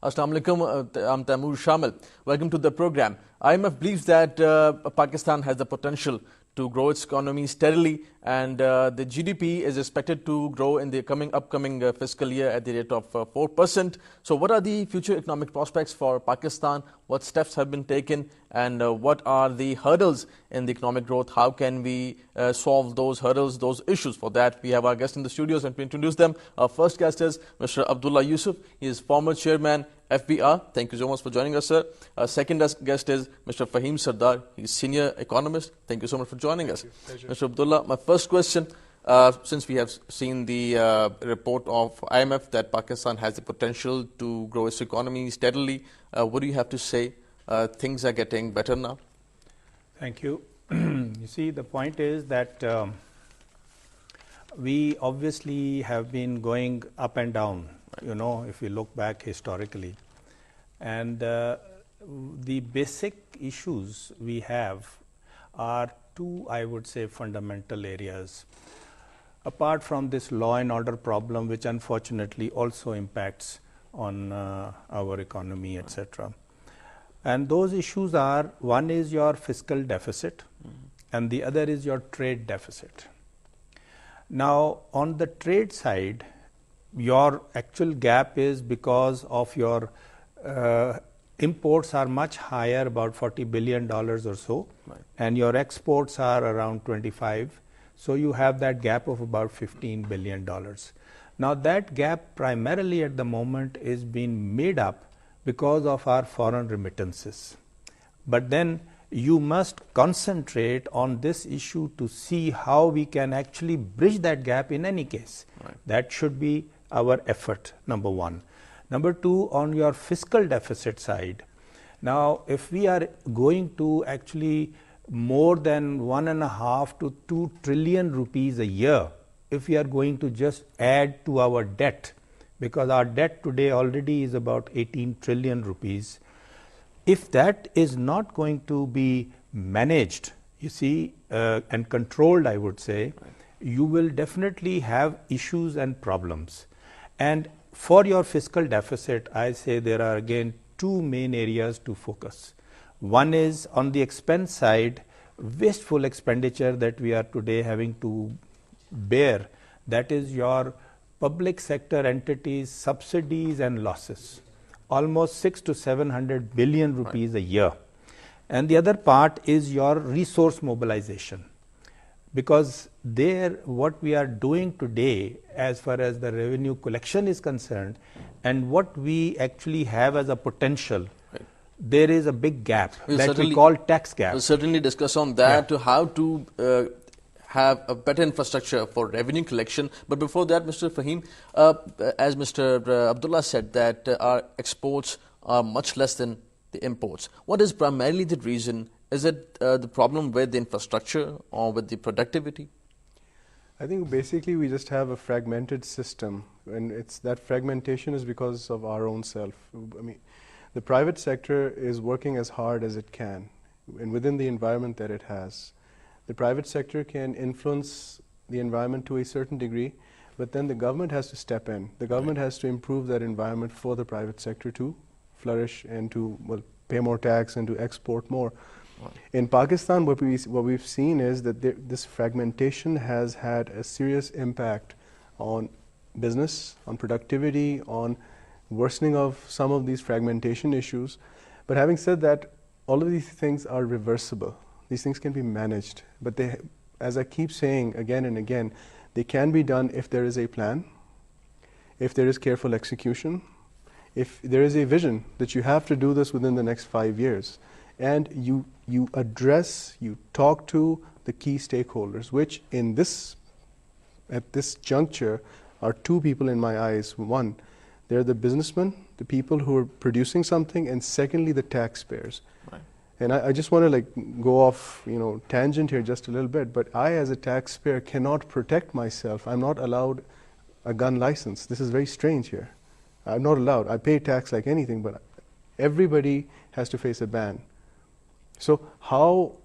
Assalamu alaikum, I'm Taimur Shamil. Welcome to the program. IMF believes that Pakistan has the potential to grow its economy steadily, and the GDP is expected to grow in the upcoming fiscal year at the rate of 4%. So what are the future economic prospects for Pakistan? What steps have been taken, and what are the hurdles in the economic growth? How can we solve those hurdles, those issues? For that, we have our guests in the studios, and to introduce them, our first guest is Mr. Abdullah Yusuf. He is former chairman FBR. Thank you so much for joining us, sir. Our second guest is Mr. Faheem Sardar. He's senior economist. Thank you so much for joining us. Mr. Abdullah, my first question, since we have seen the report of IMF that Pakistan has the potential to grow its economy steadily, what do you have to say? Things are getting better now? Thank you. You see, the point is that we obviously have been going up and down, if you look back historically. And the basic issues we have are two, I would say, fundamental areas. Apart from this law and order problem, which unfortunately also impacts on our economy, etc. And those issues are, one is your fiscal deficit, and the other is your trade deficit. Now, on the trade side, your actual gap is because of your imports are much higher, about $40 billion or so, right, and your exports are around 25. So you have that gap of about $15 billion. Now that gap primarily at the moment is being made up because of our foreign remittances. But then you must concentrate on this issue to see how we can actually bridge that gap in any case. Right. That should be our effort, number one. Number two, on your fiscal deficit side, now if we are going to actually more than 1.5 to 2 trillion rupees a year, if we are going to just add to our debt, because our debt today already is about 18 trillion rupees, if that is not going to be managed, you see, and controlled, I would say, right, you will definitely have issues and problems. And for your fiscal deficit, I say there are again two main areas to focus. One is on the expense side, wasteful expenditure that we are today having to bear, that is your public sector entities, subsidies and losses, almost 600 to 700 billion rupees, right, a year. And the other part is your resource mobilization. Because there, what we are doing today as far as the revenue collection is concerned, and what we actually have as a potential, right, there is a big gap that we call tax gap. We'll certainly discuss on that, to how to have a better infrastructure for revenue collection. But before that, Mr. Faheem, as Mr. Abdullah said, that our exports are much less than the imports. What is primarily the reason? Is it the problem with the infrastructure or with the productivity? I think basically we just have a fragmented system, and that fragmentation is because of our own self. I mean, the private sector is working as hard as it can, and within the environment that it has. The private sector can influence the environment to a certain degree, but then the government has to step in. The government has to improve that environment for the private sector to flourish and to pay more tax and to export more. In Pakistan, what we've seen is that this fragmentation has had a serious impact on business, on productivity, on worsening of some of these fragmentation issues. But having said that, all of these things are reversible. These things can be managed. But they, as I keep saying again and again, they can be done if there is a plan, if there is careful execution, if there is a vision that you have to do this within the next 5 years. And you address, you talk to the key stakeholders, which at this juncture are two people in my eyes. One, they're the businessmen, the people who are producing something, and secondly, the taxpayers. Right. And I just want to go off, tangent here just a little bit, but I as a taxpayer cannot protect myself. I'm not allowed a gun license. This is very strange here. I'm not allowed. I pay tax like anything, but everybody has to face a ban. So how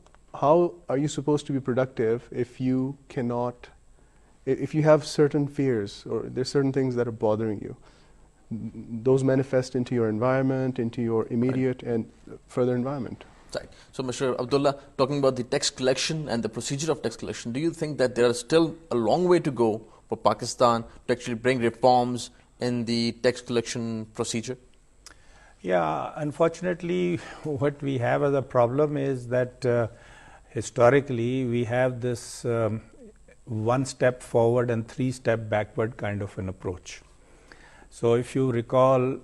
are you supposed to be productive if you cannot, if you have certain fears or there's certain things that are bothering you? those manifest into your environment, into your immediate and further environment. Right. So, Mr. Abdullah, talking about the tax collection and the procedure of tax collection, do you think that there is still a long way to go for Pakistan to actually bring reforms in the tax collection procedure? Yeah, unfortunately, what we have as a problem is that historically we have this one step forward and three step backward kind of an approach. So if you recall,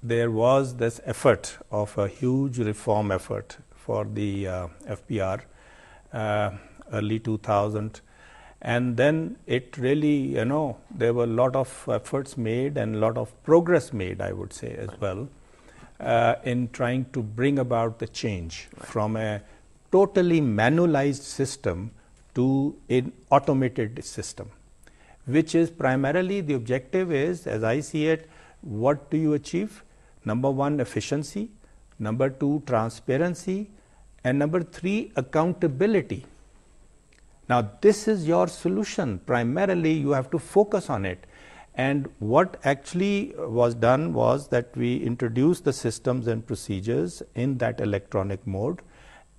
there was this effort of a huge reform effort for the FPR early 2000, and then it really, there were a lot of efforts made and a lot of progress made, I would say, as well, in trying to bring about the change from a totally manualized system to an automated system, which is primarily the objective is, as I see it, what do you achieve? Number one, efficiency. Number two, transparency. And number three, accountability. Now, this is your solution. Primarily, you have to focus on it. And what actually was done was that we introduced the systems and procedures in that electronic mode.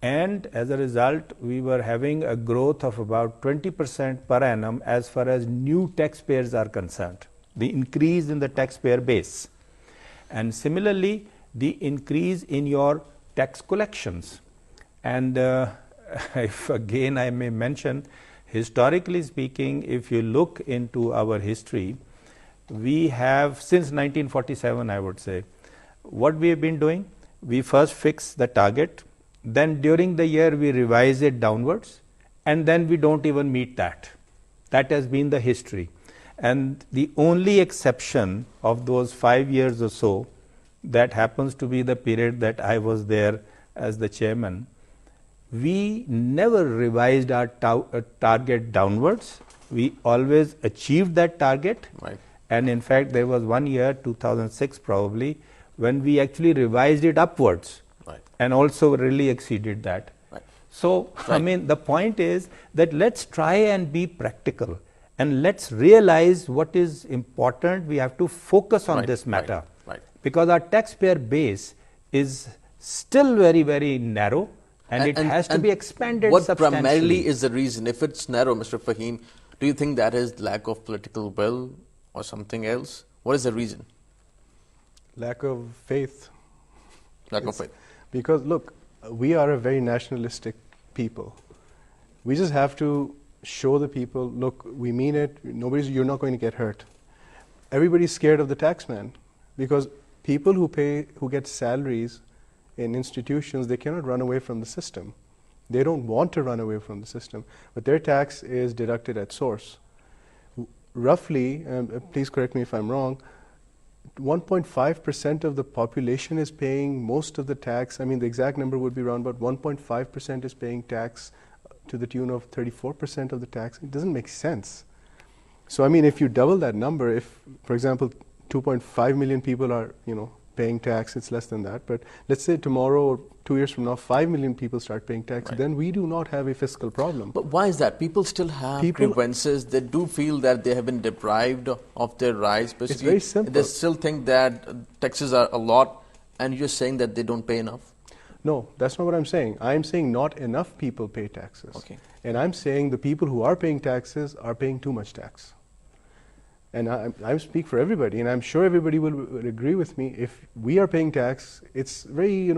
And as a result, we were having a growth of about 20% per annum as far as new taxpayers are concerned, the increase in the taxpayer base. And similarly, the increase in your tax collections. And if again I may mention, historically speaking, if you look into our history, we have since 1947, I would say, what we have been doing, we first fix the target, then during the year we revise it downwards, and then we don't even meet that. That has been the history. And the only exception of those 5 years or so, that happens to be the period that I was there as the chairman, we never revised our target downwards. We always achieved that target. Right. And in fact, there was 1 year, 2006 probably, when we actually revised it upwards. Right. And also really exceeded that. Right. So, Right. I mean, the point is that let's try and be practical and let's realize what is important. We have to focus on this matter. Right. Because our taxpayer base is still very, very narrow, and it has to be expanded what substantially. primarily is the reason? If it's narrow, Mr. Faheem, do you think that is lack of political will or something else? What is the reason? Lack of faith. Lack of faith. Because look, we are a very nationalistic people. We just have to show the people, look, we mean it, you're not going to get hurt. Everybody's scared of the taxman because people who get salaries in institutions, they cannot run away from the system. They don't want to run away from the system, but their tax is deducted at source. Roughly, please correct me if I'm wrong, 1.5% of the population is paying most of the tax. I mean, the exact number would be around about 1.5% is paying tax to the tune of 34% of the tax. It doesn't make sense. So, I mean, if you double that number, if, for example, 2.5 million people are, paying tax, it's less than that. But let's say tomorrow or 2 years from now, 5 million people start paying tax, then we do not have a fiscal problem. But why is that? People still have grievances. They do feel that they have been deprived of their rights. Basically, it's very simple. They still think that taxes are a lot, and you're saying that they don't pay enough? No, that's not what I'm saying. I'm saying not enough people pay taxes. Okay. And I'm saying the people who are paying taxes are paying too much tax. And I speak for everybody, and I'm sure everybody will agree with me. If we are paying tax, it's very,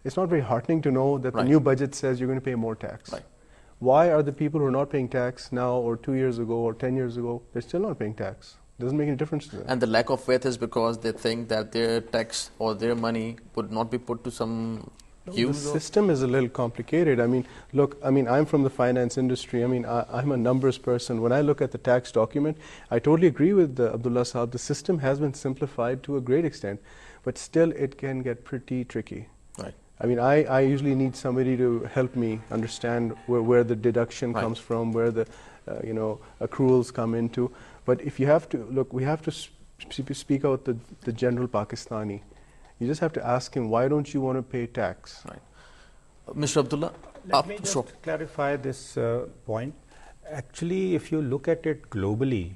it's not very heartening to know that the new budget says you're going to pay more tax. Right. Why are the people who are not paying tax now or 2 years ago or 10 years ago, they're still not paying tax? Doesn't make any difference to them. And the lack of faith is because they think that their tax or their money would not be put to some use? The system is a little complicated. I mean, look, I'm from the finance industry. I'm a numbers person. When I look at the tax document, I totally agree with Abdullah Saab. The system has been simplified to a great extent, but still it can get pretty tricky. Right. I usually need somebody to help me understand where the deduction comes from, where the accruals come into. But if you have to, look, we have to speak out the general Pakistani. You just have to ask him, why don't you want to pay tax? Right. Mr. Abdullah, let me just clarify this point. Actually, if you look at it globally,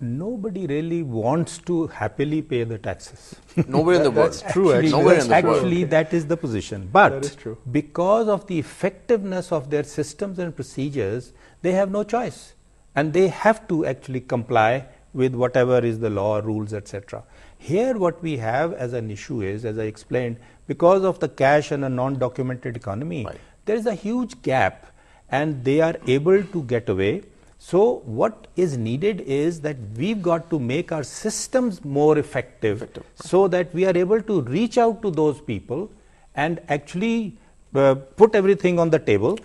nobody really wants to happily pay the taxes. Nowhere in the world. That's true, actually. Nowhere in the world. Actually, that is the position. That But is true. because of the effectiveness of their systems and procedures, they have no choice. And they have to actually comply with whatever is the law, rules, etc. Here what we have as an issue is, as I explained, because of the cash and a non-documented economy, Right. there is a huge gap and they are able to get away. So what is needed is that we've got to make our systems more effective. So that we are able to reach out to those people and actually put everything on the table,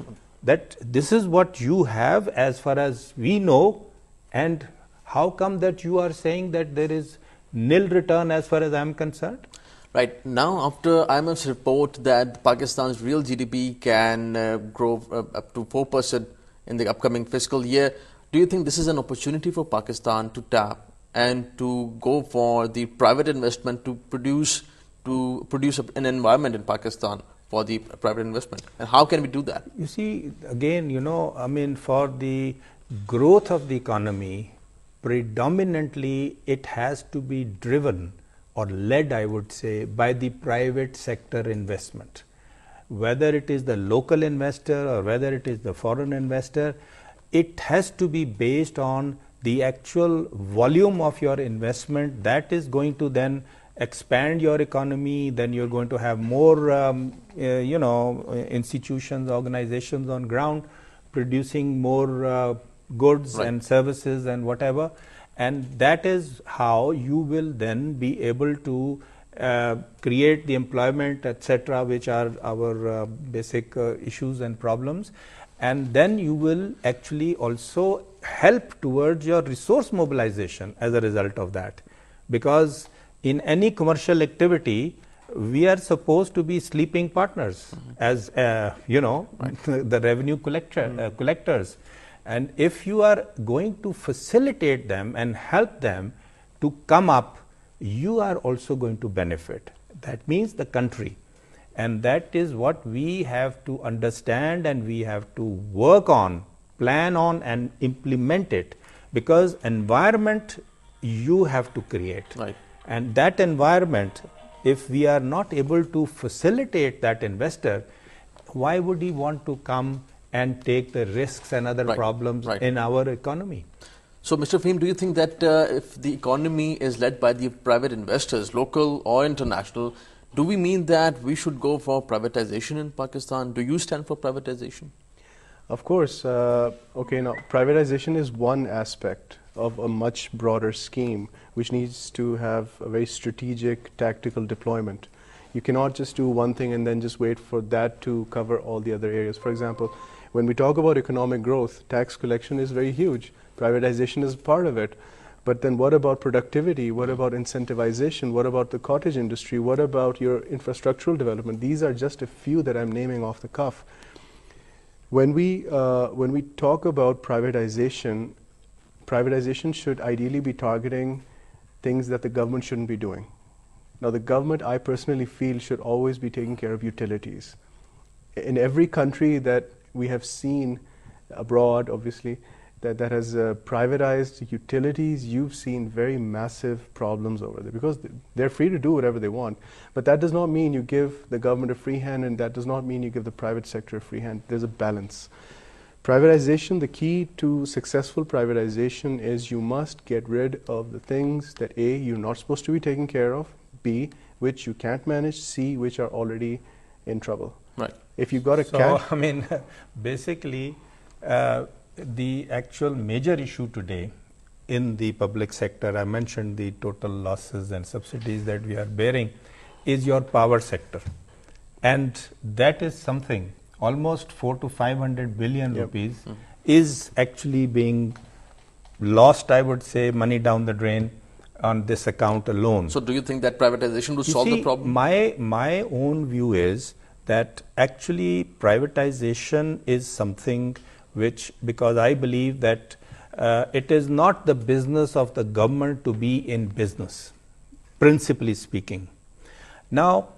that this is what you have as far as we know, and how come that you are saying that there is nil return as far as I am concerned? Right. Now, after IMF's report that Pakistan's real GDP can grow up to 4% in the upcoming fiscal year, do you think this is an opportunity for Pakistan to tap and to go for the private investment to produce an environment in Pakistan for the private investment? And how can we do that? You see, again, for the growth of the economy, predominantly it has to be driven or led, I would say, by the private sector investment. Whether it is the local investor or whether it is the foreign investor, it has to be based on the actual volume of your investment that is going to then expand your economy. Then you're going to have more institutions, organizations on ground producing more goods Right. and services and whatever, and that is how you will then be able to create the employment, etc., which are our basic issues and problems. And then you will actually also help towards your resource mobilization as a result of that. Because in any commercial activity, we are supposed to be sleeping partners as, the revenue collectors. And if you are going to facilitate them and help them to come up, you are also going to benefit. That means the country. And that is what we have to understand and we have to work on, plan on and implement it. Because environment you have to create. Right. And that environment, if we are not able to facilitate that investor, why would he want to come and take the risks and other problems in our economy? So, Mr. Faheem, do you think that if the economy is led by the private investors, local or international, do we mean that we should go for privatization in Pakistan? Do you stand for privatization? Of course. Okay, now privatization is one aspect of a much broader scheme which needs to have a very strategic, tactical deployment. You cannot just do one thing and then just wait for that to cover all the other areas. For example, when we talk about economic growth, tax collection is very huge. Privatization is part of it. But then what about productivity? What about incentivization? What about the cottage industry? What about your infrastructural development? These are just a few that I'm naming off the cuff. When we talk about privatization should ideally be targeting things that the government shouldn't be doing. Now, the government, I personally feel, should always be taking care of utilities. In every country that we have seen abroad, obviously, that has privatized utilities, you've seen very massive problems over there because they're free to do whatever they want. But that does not mean you give the government a free hand, and that does not mean you give the private sector a free hand. There's a balance. Privatization, the key to successful privatization is you must get rid of the things that A, you're not supposed to be taking care of, B, which you can't manage, C, which are already in trouble. Right. If you've got a So, basically, the actual major issue today in the public sector, I mentioned the total losses and subsidies that we are bearing, is your power sector. And that is something, almost 400 to 500 billion rupees is actually being lost, I would say, money down the drain on this account alone. So do you think that privatization would solve the problem? My own view is that actually privatization is something which, because I believe that it is not the business of the government to be in business, principally speaking. Now,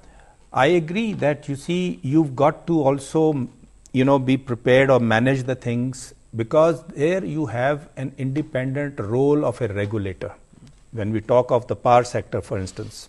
I agree that, you see, you've got to also, be prepared or manage the things because there you have an independent role of a regulator. When we talk of the power sector, for instance,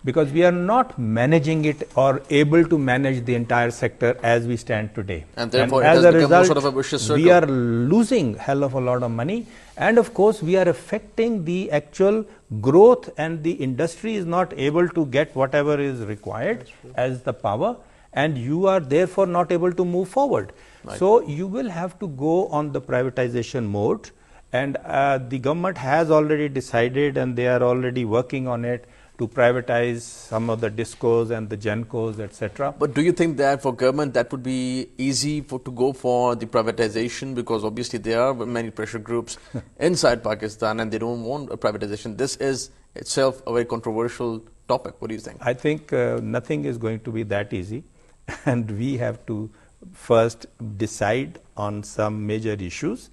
because we are not managing it or able to manage the entire sector as we stand today. And therefore, as it has a become result, sort of a vicious circle. we are losing hell of a lot of money, and of course, we are affecting the actual growth, and the industry is not able to get whatever is required as the power, and you are therefore not able to move forward. Right. So, you will have to go on the privatization mode, and the government has already decided, and they are already working on it, to privatize some of the discos and the gencos, etc. But do you think that for government that would be easy to go for the privatization, because obviously there are many pressure groups inside Pakistan and they don't want a privatization? This is itself a very controversial topic. What do you think? I think nothing is going to be that easy, and we have to first decide on some major issues,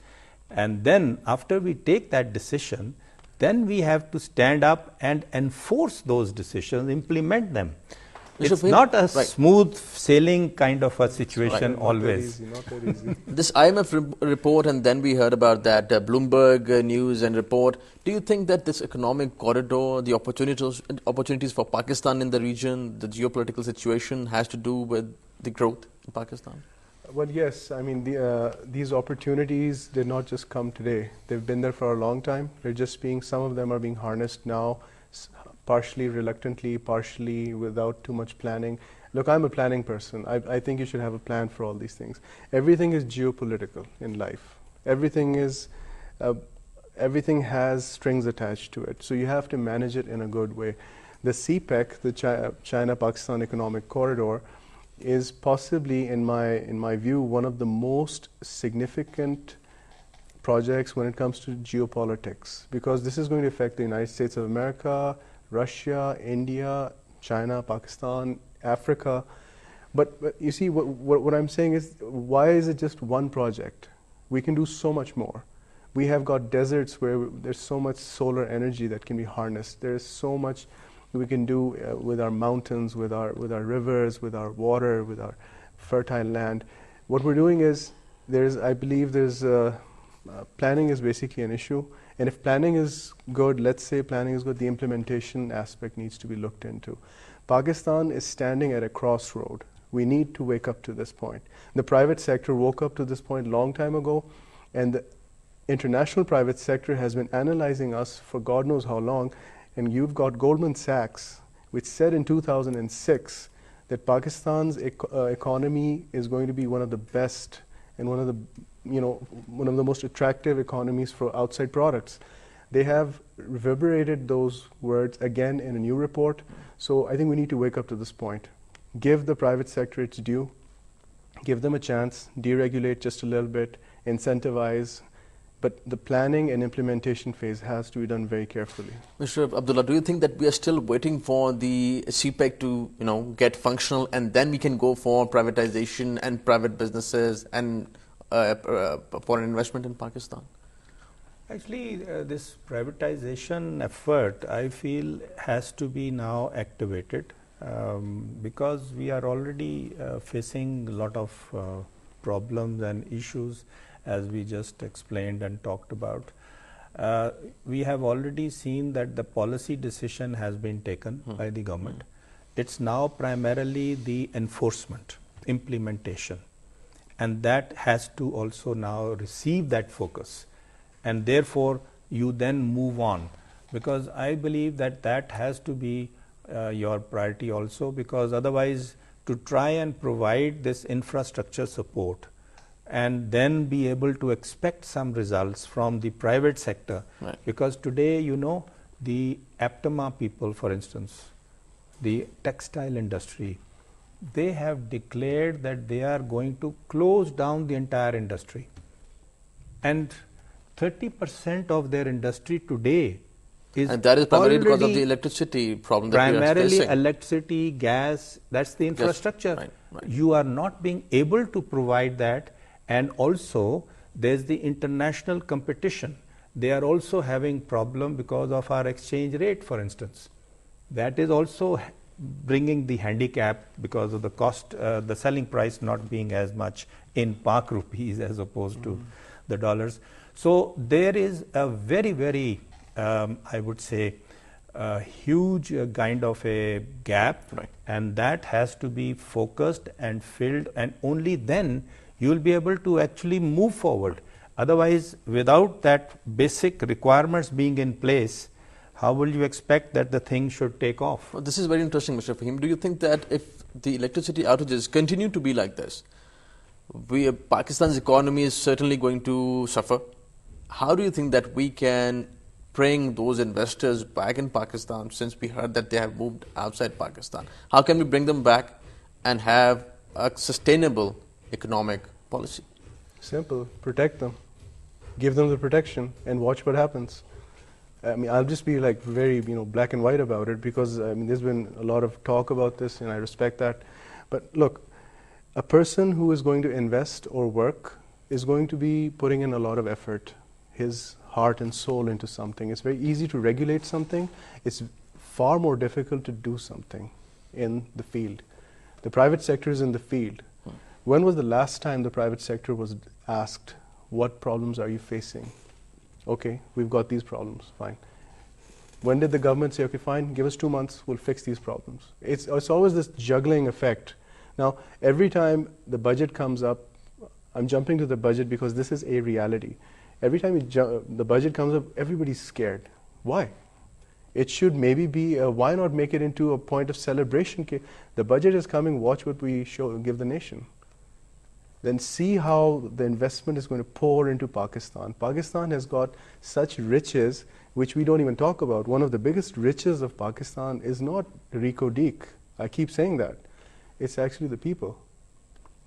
and then after we take that decision, then we have to stand up and enforce those decisions, implement them. It's not a smooth sailing kind of a situation always. Not that easy. This IMF report, and then we heard about that Bloomberg news and report. Do you think that this economic corridor, the opportunities for Pakistan in the region, the geopolitical situation has to do with the growth in Pakistan? Well, yes. I mean, these opportunities did not just come today. They've been there for a long time. Some of them are being harnessed now, partially reluctantly, partially without too much planning. Look, I'm a planning person. I think you should have a plan for all these things. Everything is geopolitical in life. Everything has strings attached to it. So you have to manage it in a good way. The CPEC, the China-Pakistan Economic Corridor, is possibly, in my view, one of the most significant projects when it comes to geopolitics, because this is going to affect the United States of America, Russia, India, China, Pakistan, Africa. But you see, what I'm saying is, why is it just one project? We can do so much more. We have got deserts where there's so much solar energy that can be harnessed. There's so much we can do with our mountains, with our rivers, with our water, with our fertile land. What we're doing is, I believe planning is basically an issue. And if planning is good, let's say planning is good, the implementation aspect needs to be looked into. Pakistan is standing at a crossroad. We need to wake up to this point. The private sector woke up to this point a long time ago, and the international private sector has been analyzing us for God knows how long. And you've got Goldman Sachs, which said in 2006 that Pakistan's economy is going to be one of the best and one of the most attractive economies for outside products. They have reverberated those words again in a new report. So I think we need to wake up to this point. Give the private sector its due. Give them a chance. Deregulate just a little bit. Incentivize. But the planning and implementation phase has to be done very carefully. Mr. Abdullah, do you think that we are still waiting for the CPEC to, get functional, and then we can go for privatization and private businesses and foreign investment in Pakistan? Actually, this privatization effort, I feel, has to be now activated because we are already facing a lot of problems and issues, as we just explained and talked about. We have already seen that the policy decision has been taken by the government. It's now primarily the enforcement, implementation, and that has to also now receive that focus, and therefore you then move on, because I believe that has to be your priority also, because otherwise to try and provide this infrastructure support and then be able to expect some results from the private sector. Right. Because today, the APTMA people, for instance, the textile industry, they have declared that they are going to close down the entire industry. And 30% of their industry today is, and that is primarily because of the electricity problem that we are primarily facing. Electricity, gas, that's the infrastructure. Yes. Right. You are not being able to provide that. And also, there's the international competition. They are also having problem because of our exchange rate, for instance. That is also bringing the handicap because of the cost, the selling price not being as much in Pak rupees as opposed to the dollars. So there is a very, very, I would say, a huge kind of a gap, Right. and that has to be focused and filled, and only then you will be able to actually move forward. Otherwise, without that basic requirements being in place, how will you expect that the thing should take off? Well, this is very interesting, Mr. Faheem. Do you think that if the electricity outages continue to be like this, Pakistan's economy is certainly going to suffer? How do you think that we can bring those investors back in Pakistan, since we heard that they have moved outside Pakistan? How can we bring them back and have a sustainable economic policy? Simple. Protect them. Give them the protection and watch what happens. I mean, I'll just be like very, black and white about it, because I mean, there's been a lot of talk about this, and I respect that. But look, a person who is going to invest or work is going to be putting in a lot of effort, his heart and soul into something. It's very easy to regulate something. It's far more difficult to do something in the field. The private sector is in the field. When was the last time the private sector was asked, what problems are you facing? Okay, we've got these problems, fine. When did the government say, okay, fine, give us 2 months, we'll fix these problems? It's always this juggling effect. Now, every time the budget comes up, I'm jumping to the budget because this is a reality. Every time the budget comes up, everybody's scared. Why? It should maybe be, why not make it into a point of celebration? The budget is coming, watch what we give the nation. Then see how the investment is going to pour into Pakistan. Pakistan has got such riches which we don't even talk about. One of the biggest riches of Pakistan is not Rico Deek. I keep saying that. It's actually the people.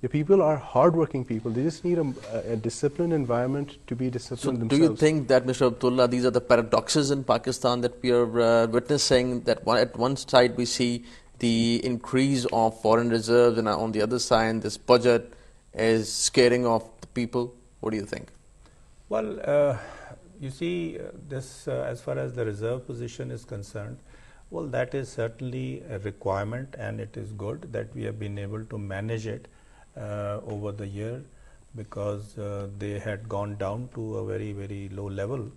The people are hardworking people. They just need a disciplined environment to be disciplined themselves. Do you think that, Mr. Abdullah, these are the paradoxes in Pakistan that we are witnessing, that at one side we see the increase of foreign reserves, and on the other side this budget is scaring off the people? What do you think? Well, you see, this as far as the reserve position is concerned, well, that is certainly a requirement, and it is good that we have been able to manage it over the year, because they had gone down to a very, very low level.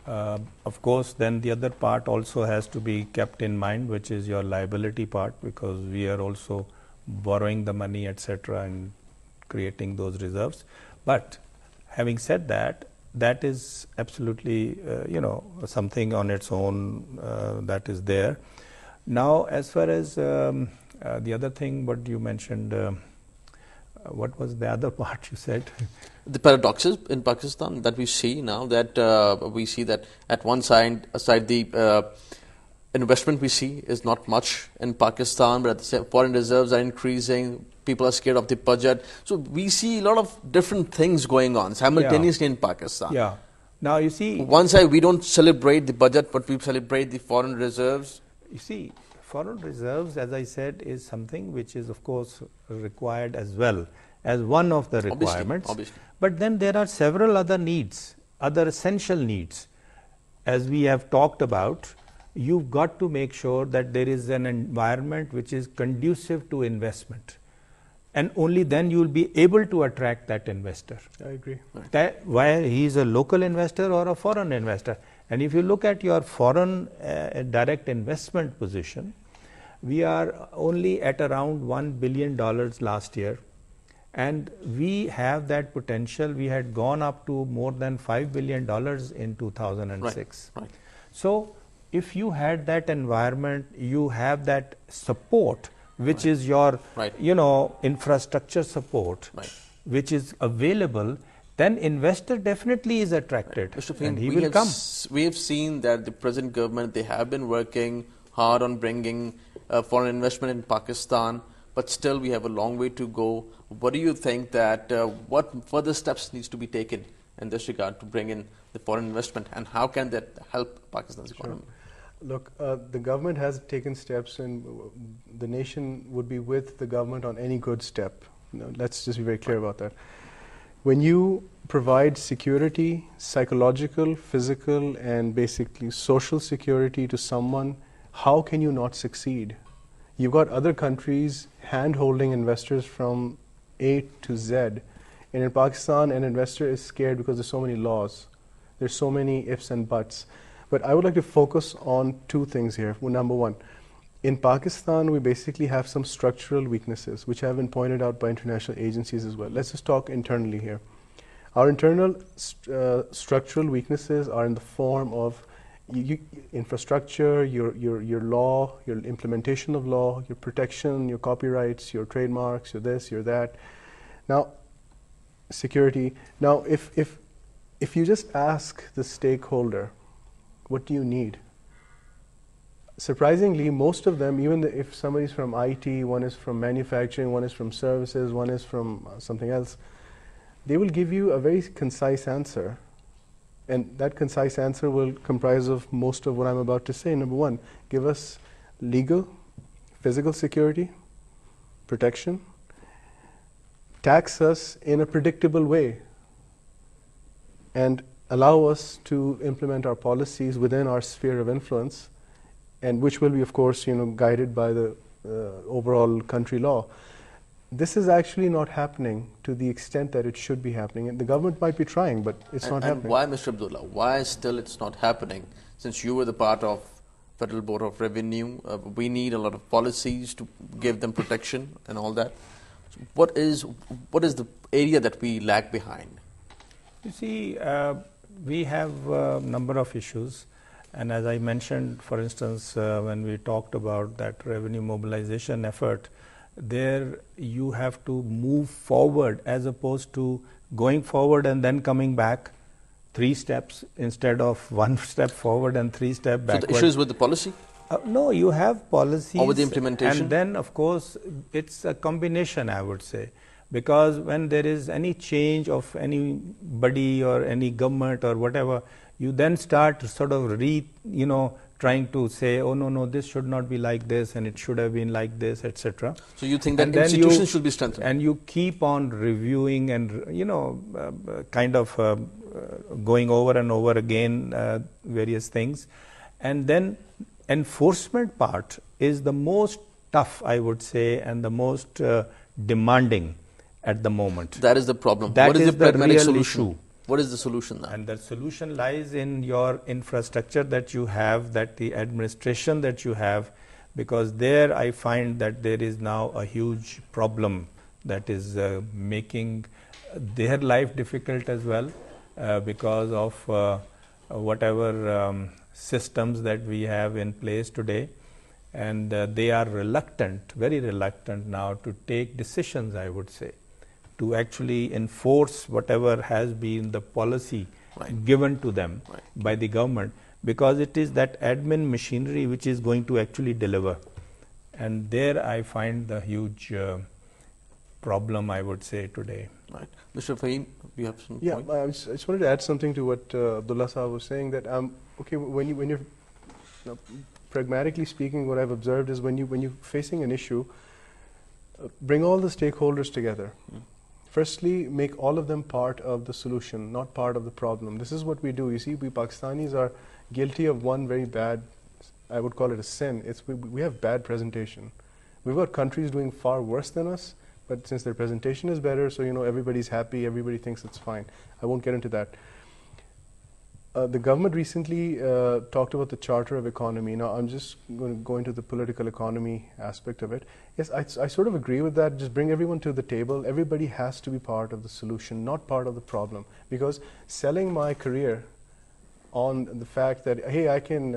Of course, then the other part also has to be kept in mind, which is your liability part, because we are also borrowing the money, etc., and creating those reserves. But having said that, that is absolutely something on its own that is there. Now, as far as the other thing, what you mentioned, what was the other part you said? The paradoxes in Pakistan that we see now, that we see that at one side the investment we see is not much in Pakistan, but at the same, foreign reserves are increasing. People are scared of the budget. So we see a lot of different things going on simultaneously in Pakistan. Yeah. Now you see, one side we don't celebrate the budget, but we celebrate the foreign reserves. You see, foreign reserves, as I said, is something which is of course required as well as one of the requirements. Obviously. But then there are several other needs, other essential needs. As we have talked about, you've got to make sure that there is an environment which is conducive to investment. And only then you will be able to attract that investor. I agree. That whether he is a local investor or a foreign investor. And if you look at your foreign direct investment position, we are only at around $1 billion last year. And we have that potential. We had gone up to more than $5 billion in 2006. Right. So if you had that environment, you have that support, which is your infrastructure support, which is available, then investor definitely is attracted. Mr. Faheem, and he will come. We have seen that the present government, they have been working hard on bringing foreign investment in Pakistan, but still we have a long way to go. What do you think that what further steps needs to be taken in this regard to bring in the foreign investment, and how can that help Pakistan's economy? Sure. Look, the government has taken steps, and the nation would be with the government on any good step. Let's just be very clear about that. When you provide security, psychological, physical, and basically social security to someone, how can you not succeed? You've got other countries hand-holding investors from A to Z, And in Pakistan, an investor is scared because there's so many laws. There's so many ifs and buts. But I would like to focus on two things here. Well, number one, in Pakistan, we basically have some structural weaknesses, which have been pointed out by international agencies as well. Let's just talk internally here. Our internal structural weaknesses are in the form of infrastructure, your law, your implementation of law, your protection, your copyrights, your trademarks, your this, your that. Now, security. Now, if you just ask the stakeholder, what do you need? Surprisingly, most of them, even if somebody's from IT, one is from manufacturing, one is from services, one is from something else, they will give you a very concise answer. And that concise answer will comprise of most of what I'm about to say. Number one, give us legal, physical security, protection, tax us in a predictable way, and allow us to implement our policies within our sphere of influence, and which will be, of course, guided by the overall country law. This is actually not happening to the extent that it should be happening. And the government might be trying, but it's not happening. And why, Mr. Abdullah? Why still it's not happening? Since you were the part of Federal Board of Revenue, we need a lot of policies to give them protection and all that. So what is the area that we lag behind? You see, we have a number of issues. And as I mentioned, for instance, when we talked about that revenue mobilization effort, there you have to move forward as opposed to going forward and then coming back 3 steps instead of 1 step forward and 3 steps backward. So the issue is with the policy? No, you have policies. Or with the implementation? And then, of course, it's a combination, I would say. Because when there is any change of anybody or any government or whatever, you then start sort of trying to say, oh no, this should not be like this and it should have been like this, etc. So you think that institutions should be strengthened? And you keep on reviewing and, going over and over again various things. And then enforcement part is the most tough, I would say, and the most demanding at the moment. That is the problem. That what is the pragmatic solution? Issue. What is the solution now? And the solution lies in your infrastructure that you have, that the administration that you have, because there I find that there is now a huge problem that is making their life difficult as well because of whatever systems that we have in place today. And they are reluctant, very reluctant now to take decisions, I would say, to actually enforce whatever has been the policy given to them by the government, because it is that admin machinery which is going to actually deliver. And there I find the huge problem, I would say, today. Right. Mr. Faheem, you have some point? Yeah, I just wanted to add something to what Abdullah Sahab was saying, that okay, when you're pragmatically speaking, what I've observed is when you're facing an issue, bring all the stakeholders together. Firstly, make all of them part of the solution, not part of the problem. This is what we do. You see, we Pakistanis are guilty of one very bad, I would call it a sin. We have bad presentation. We've got countries doing far worse than us, but since their presentation is better, so everybody's happy, everybody thinks it's fine. I won't get into that. The government recently talked about the Charter of Economy. Now, I'm just going to go into the political economy aspect of it. Yes, I sort of agree with that. Just bring everyone to the table. Everybody has to be part of the solution, not part of the problem. Because selling my career on the fact that, hey, I can,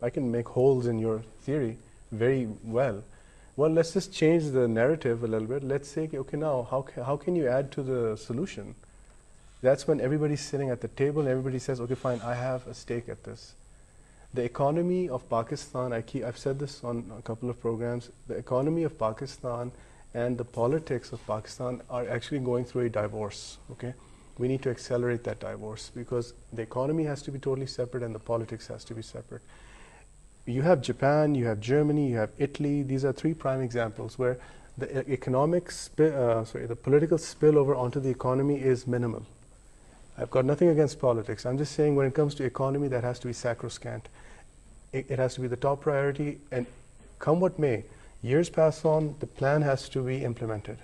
I can make holes in your theory very well. Well, let's just change the narrative a little bit. Let's say, okay, now, how can you add to the solution? That's when everybody's sitting at the table and everybody says, okay, fine, I have a stake at this. The economy of Pakistan, I've said this on a couple of programs, the economy of Pakistan and the politics of Pakistan are actually going through a divorce, okay? We need to accelerate that divorce because the economy has to be totally separate and the politics has to be separate. You have Japan, you have Germany, you have Italy. These are 3 prime examples where the the political spillover onto the economy is minimal. I've got nothing against politics. I'm just saying when it comes to economy, that has to be sacrosanct. It has to be the top priority, and come what may, years pass on, the plan has to be implemented.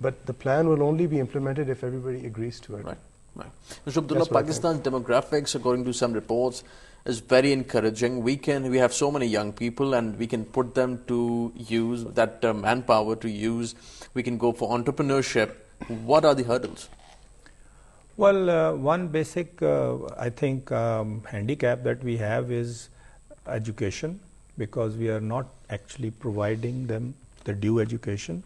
But the plan will only be implemented if everybody agrees to it. Right. Right. Mr. Abdullah, That's what I Pakistan's demographics, according to some reports, is very encouraging. We have so many young people, and we can put them to use that manpower to use. We can go for entrepreneurship. What are the hurdles? Well, one basic, I think, handicap that we have is education, because we are not actually providing them the due education,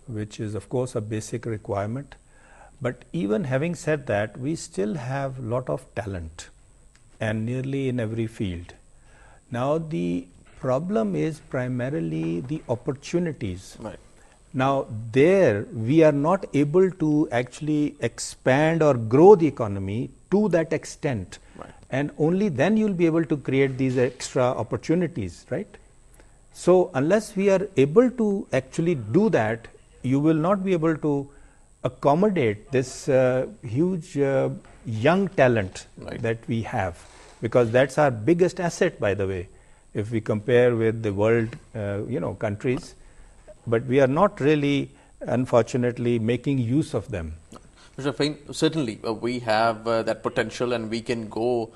which is, of course, a basic requirement. But even having said that, we still have a lot of talent, and nearly in every field. Now, the problem is primarily the opportunities. Right. Now, there we are not able to actually expand or grow the economy to that extent. Right. And only then you will be able to create these extra opportunities, right? So, unless we are able to actually do that, you will not be able to accommodate this huge young talent Right. that we have, because that's our biggest asset, by the way, if we compare with the world countries. But we are not really, unfortunately, making use of them. Mr. Faheem, certainly we have that potential, and we can go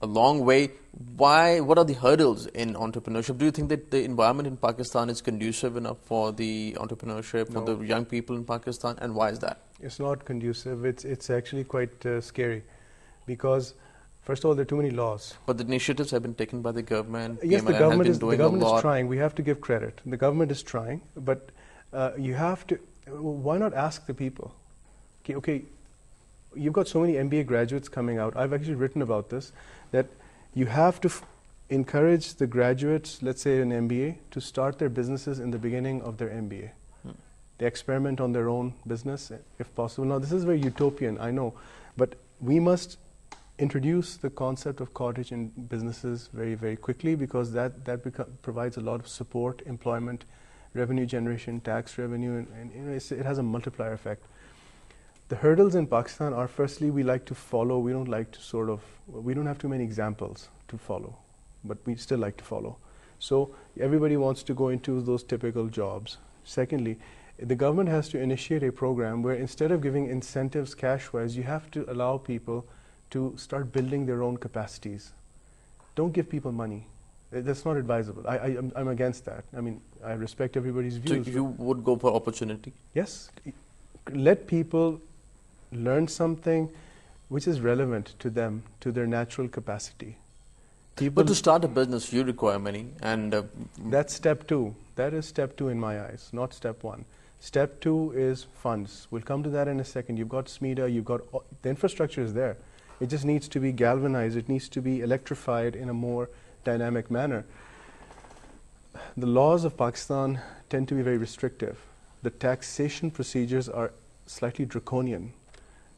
a long way. What are the hurdles in entrepreneurship? Do you think that the environment in Pakistan is conducive enough for the entrepreneurship, for the young people in Pakistan, and why is that? It's not conducive. It's actually quite scary, because first of all, there are too many laws. But the initiatives have been taken by the government. Yes, the PMLN government has been doing the government a lot. is trying. We have to give credit. The government is trying, but you have to. Why not ask the people? Okay, you've got so many MBA graduates coming out. I've actually written about this, that you have to encourage the graduates, let's say an MBA, to start their businesses in the beginning of their MBA. They experiment on their own business, if possible. Now, this is very utopian, I know, but we must introduce the concept of cottage in businesses very, very quickly, because that provides a lot of support, employment, revenue generation, tax revenue, and it has a multiplier effect. The hurdles in Pakistan are, firstly, we like to follow. We don't like to we don't have too many examples to follow, but we still like to follow. So everybody wants to go into those typical jobs. Secondly, the government has to initiate a program where, instead of giving incentives cash-wise, you have to allow people to start building their own capacities. Don't give people money. That's not advisable. I'm against that. I mean, I respect everybody's views. So you would go for opportunity? Yes. Let people learn something which is relevant to them, to their natural capacity. But to start a business, you require money, and that's step two. That is step two in my eyes, not step one. Step two is funds. We'll come to that in a second. You've got SMEDA, the infrastructure is there. It just needs to be galvanized. It needs to be electrified in a more dynamic manner. The laws of Pakistan tend to be very restrictive. The taxation procedures are slightly draconian.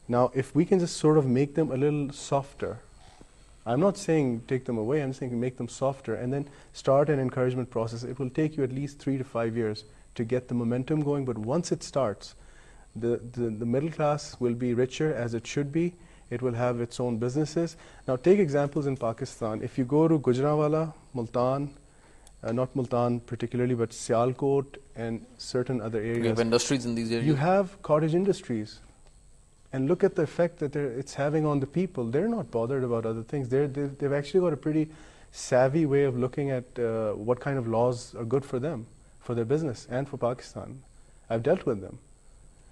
Now, if we can just sort of make them a little softer, I'm not saying take them away, I'm saying make them softer, and then start an encouragement process. It will take you at least 3 to 5 years to get the momentum going, but once it starts, the middle class will be richer, as it should be. It will have its own businesses. Now, take examples in Pakistan. If you go to Gujranwala, Multan, not Multan particularly, but Sialkot and certain other areas. We have industries in these areas. You have cottage industries. And look at the effect that it's having on the people. They're not bothered about other things. They've actually got a pretty savvy way of looking at what kind of laws are good for them, for their business, and for Pakistan. I've dealt with them.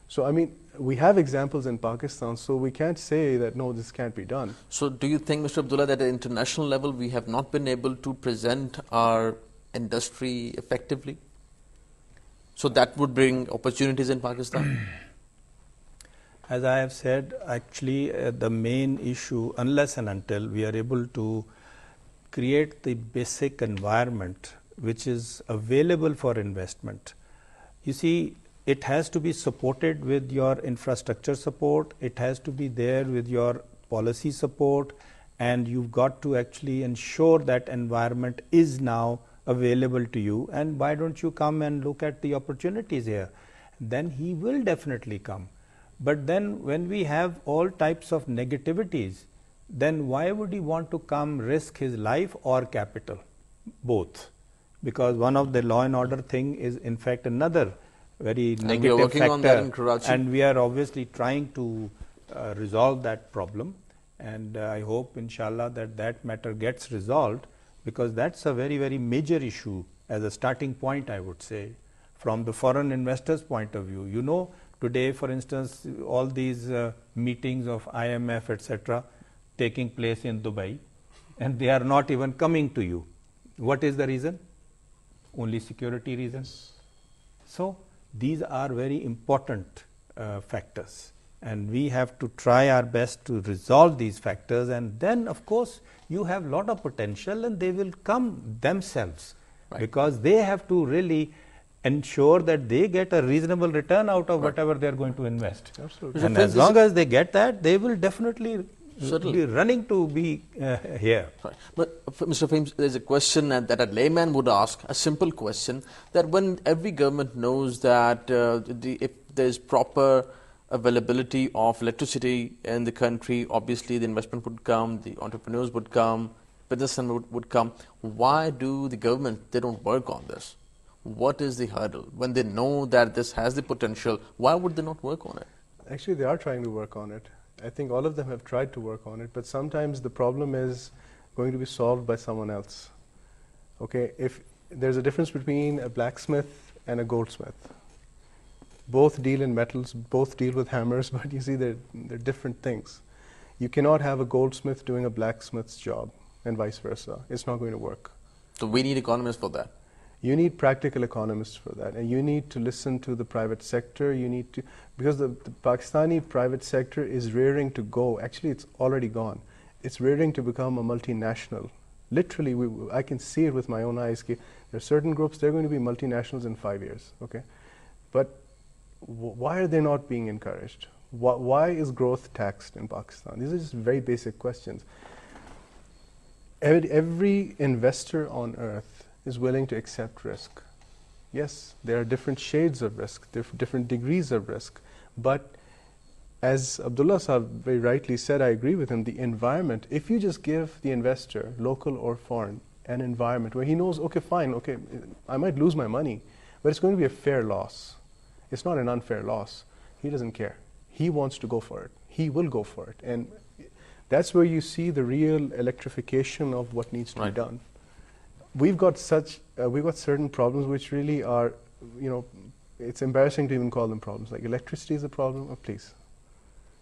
So, I mean, we have examples in Pakistan, so we can't say that, no, this can't be done. So, do you think, Mr. Abdullah, that at an international level we have not been able to present our industry effectively? So that would bring opportunities in Pakistan? As I have said, actually the main issue, unless and until we are able to create the basic environment which is available for investment, you see, it has to be supported with your infrastructure support, it has to be there with your policy support, and you've got to actually ensure that environment is now available to you. And why don't you come and look at the opportunities here? Then he will definitely come. But then when we have all types of negativities, then why would he want to come risk his life or capital? Both. Because one of the law and order thing is in fact another very And we are negative working factor. on that in Karachi. And we are obviously trying to resolve that problem. And I hope, inshallah, that that matter gets resolved, because that's a very, very major issue as a starting point, I would say, from the foreign investors' point of view. You know, today, for instance, all these meetings of IMF, etc., taking place in Dubai, and they are not even coming to you. What is the reason? Only security reasons. So these are very important factors, and we have to try our best to resolve these factors, and then of course you have a lot of potential and they will come themselves, because they have to really ensure that they get a reasonable return out of whatever they are going to invest. Absolutely. And as long as they get that, they will definitely be running to be here. Right. But Mr. Faheem, there's a question that a layman would ask, a simple question, that when every government knows that if there's proper availability of electricity in the country, obviously the investment would come, the entrepreneurs would come, businessmen would come. Why do the government, they don't work on this? What is the hurdle? When they know that this has the potential, why would they not work on it? Actually, they are trying to work on it. I think all of them have tried to work on it, but sometimes the problem is going to be solved by someone else. Okay, if there's a difference between a blacksmith and a goldsmith. Both deal in metals, both deal with hammers, but you see they're different things. You cannot have a goldsmith doing a blacksmith's job and vice versa. It's not going to work. So we need economists for that. You need practical economists for that, and you need to listen to the private sector. You need to, because the Pakistani private sector is rearing to go. Actually, it's already gone. It's rearing to become a multinational. Literally, I can see it with my own eyes. There are certain groups, they're going to be multinationals in 5 years. Okay, but why are they not being encouraged? Why is growth taxed in Pakistan? These are just very basic questions. Every investor on earth is willing to accept risk. Yes, there are different shades of risk, different degrees of risk, but as Abdullah Sahab very rightly said, I agree with him, the environment, if you just give the investor, local or foreign, an environment where he knows, okay, fine, okay, I might lose my money, but it's going to be a fair loss. It's not an unfair loss. He doesn't care. He wants to go for it. He will go for it. And that's where you see the real electrification of what needs to be done. We've got certain problems which really are, you know, it's embarrassing to even call them problems. Like electricity is a problem. Oh, please,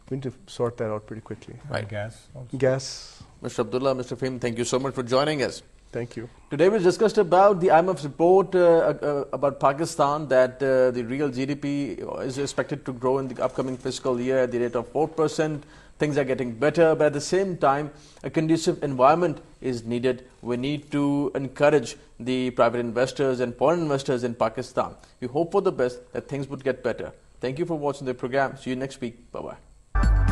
we need to sort that out pretty quickly. Right. Gas also. Gas. Mr. Abdullah, Mr. Faheem, thank you so much for joining us. Thank you. Today we discussed about the IMF's report about Pakistan, that the real GDP is expected to grow in the upcoming fiscal year at the rate of 4%. Things are getting better, but at the same time, a conducive environment is needed. We need to encourage the private investors and foreign investors in Pakistan. We hope for the best, that things would get better. Thank you for watching the program. See you next week. Bye-bye.